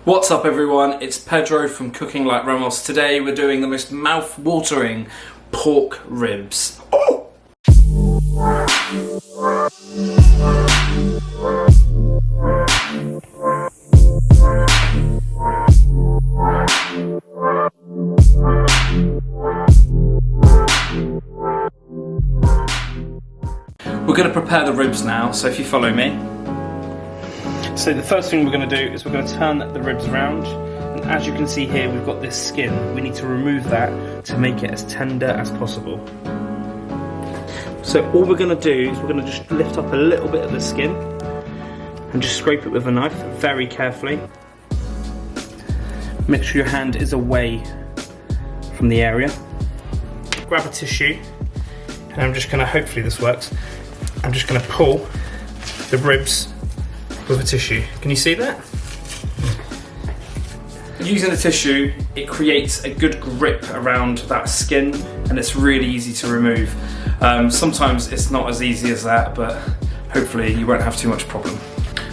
What's up everyone, it's Pedro from Cooking Like Ramos. Today we're doing the most mouth-watering pork ribs. Oh! We're going to prepare the ribs now, so if you follow me. So the first thing we're going to do is we're going to turn the ribs around, and as you can see here we've got this skin. We need to remove that to make it as tender as possible. So all we're going to do is we're going to just lift up a little bit of the skin and just scrape it with a knife very carefully. Make sure your hand is away from the area. Grab a tissue, and I'm just going to, hopefully this works, I'm just going to pull the ribs with a tissue. Can you see that? Using the tissue, it creates a good grip around that skin and it's really easy to remove. Sometimes it's not as easy as that, but hopefully you won't have too much problem.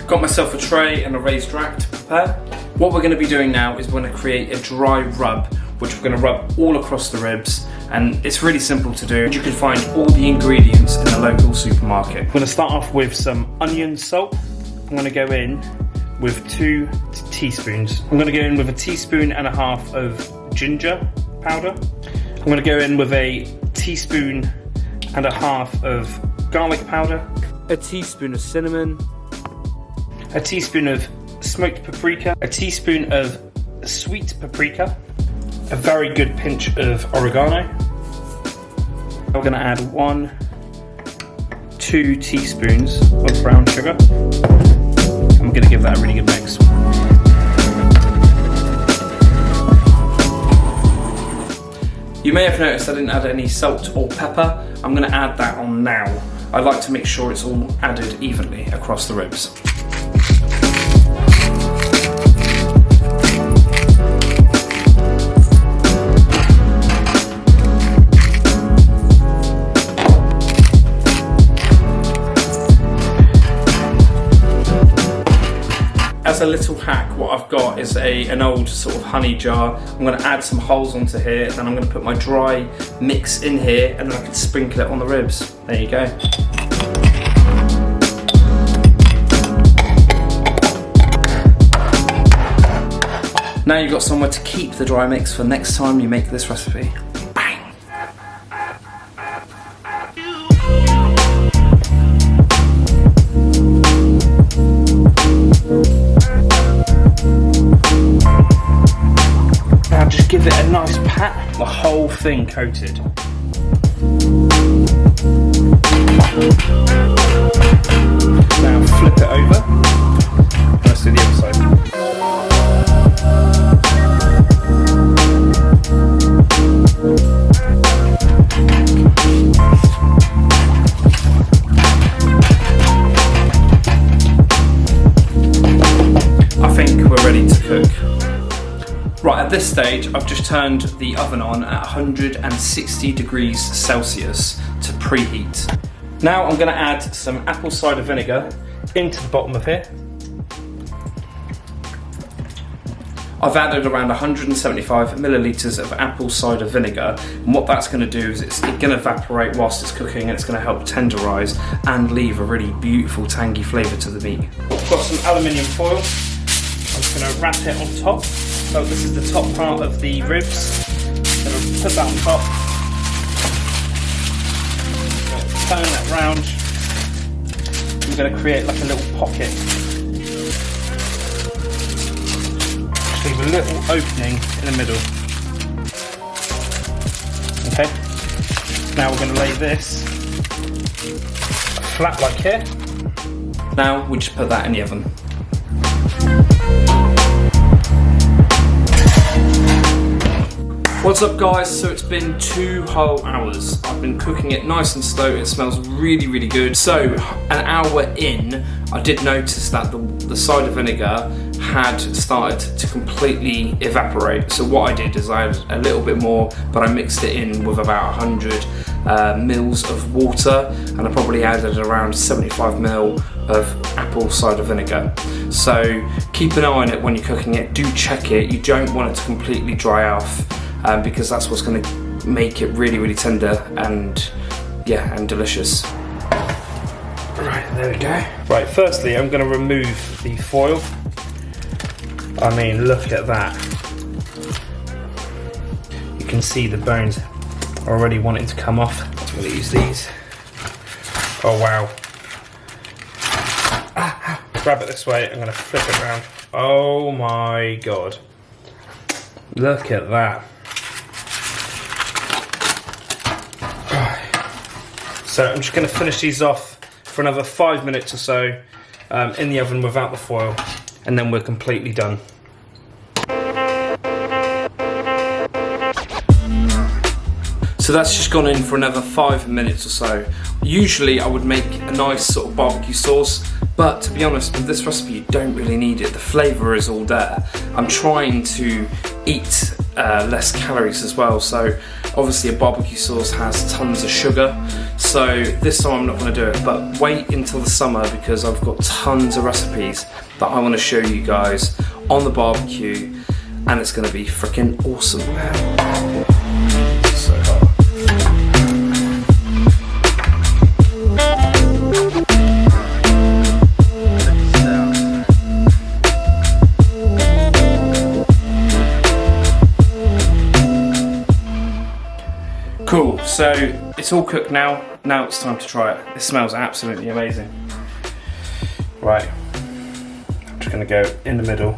Got myself a tray and a raised rack to prepare. What we're going to be doing now is we're going to create a dry rub, which we're going to rub all across the ribs, and it's really simple to do. You can find all the ingredients in the local supermarket. I'm going to start off with some onion salt. I'm going to go in with 2 teaspoons. I'm going to go in with 1.5 teaspoons of ginger powder. I'm going to go in with 1.5 teaspoons of garlic powder, 1 teaspoon of cinnamon, 1 teaspoon of smoked paprika, 1 teaspoon of sweet paprika, a very good pinch of oregano. We're going to add 2 teaspoons of brown sugar. I'm going to give that a really good mix. You may have noticed I didn't add any salt or pepper. I'm going to add that on now. I like to make sure it's all added evenly across the ribs. As a little hack, what I've got is an old sort of honey jar. I'm going to add some holes onto here, then I'm going to put my dry mix in here, and then I can sprinkle it on the ribs. There you go. Now you've got somewhere to keep the dry mix for next time you make this recipe. Give it a nice pat, the whole thing coated. Now flip it over. Let's do the other side. I think we're ready to cook. Right, at this stage, I've just turned the oven on at 160 degrees Celsius to preheat. Now I'm going to add some apple cider vinegar into the bottom of here. I've added around 175 millilitres of apple cider vinegar, and what that's going to do is it's going to evaporate whilst it's cooking, and it's going to help tenderise and leave a really beautiful tangy flavour to the meat. I've got some aluminium foil. I'm just going to wrap it on top. So this is the top part of the ribs. I'm going to put that on top. Turn that round. I'm going to create like a little pocket. Just leave a little opening in the middle. Okay. Now we're going to lay this flat like here. Now we just put that in the oven. What's up guys, so it's been 2 whole hours. I've been cooking it nice and slow, it smells really, really good. So, an hour in, I did notice that the cider vinegar had started to completely evaporate. So what I did is I added a little bit more, but I mixed it in with about 100 mils of water, and I probably added around 75 ml of apple cider vinegar. So keep an eye on it when you're cooking it. Do check it. You don't want it to completely dry off because that's what's going to make it really, really tender and yeah, and delicious. Right, there we go. Right, firstly I'm going to remove the foil. I mean, look at that. You can see the bones already wanting to come off. I'm going to use these. Oh wow. Grab it this way, I'm going to flip it around. Oh my god. Look at that. So I'm just going to finish these off for another 5 minutes or so in the oven without the foil, and then we're completely done. So that's just gone in for another 5 minutes or so. Usually I would make a nice sort of barbecue sauce, but to be honest, with this recipe you don't really need it. The flavour is all there. I'm trying to eat less calories as well, so obviously a barbecue sauce has tons of sugar, so this time I'm not going to do it, but wait until the summer because I've got tons of recipes that I want to show you guys on the barbecue, and it's going to be freaking awesome. So hot. Cool, so it's all cooked now. Now it's time to try it. It smells absolutely amazing. Right, I'm just gonna go in the middle.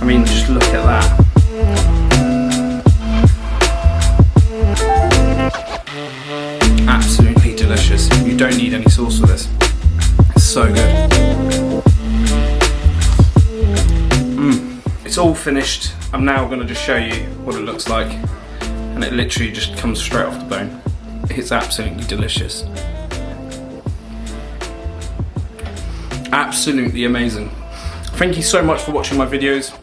I mean, just look at that. Absolutely delicious. You don't need any sauce for this. It's so good. It's all finished. I'm now going to just show you what it looks like, and it literally just comes straight off the bone. It's absolutely delicious. Absolutely amazing. Thank you so much for watching my videos.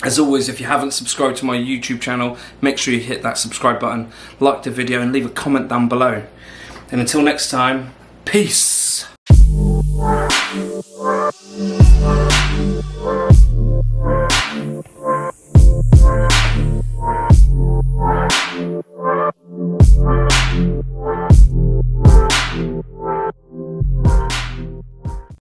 As always, if you haven't subscribed to my YouTube channel, make sure you hit that subscribe button, like the video and leave a comment down below. And until next time, peace!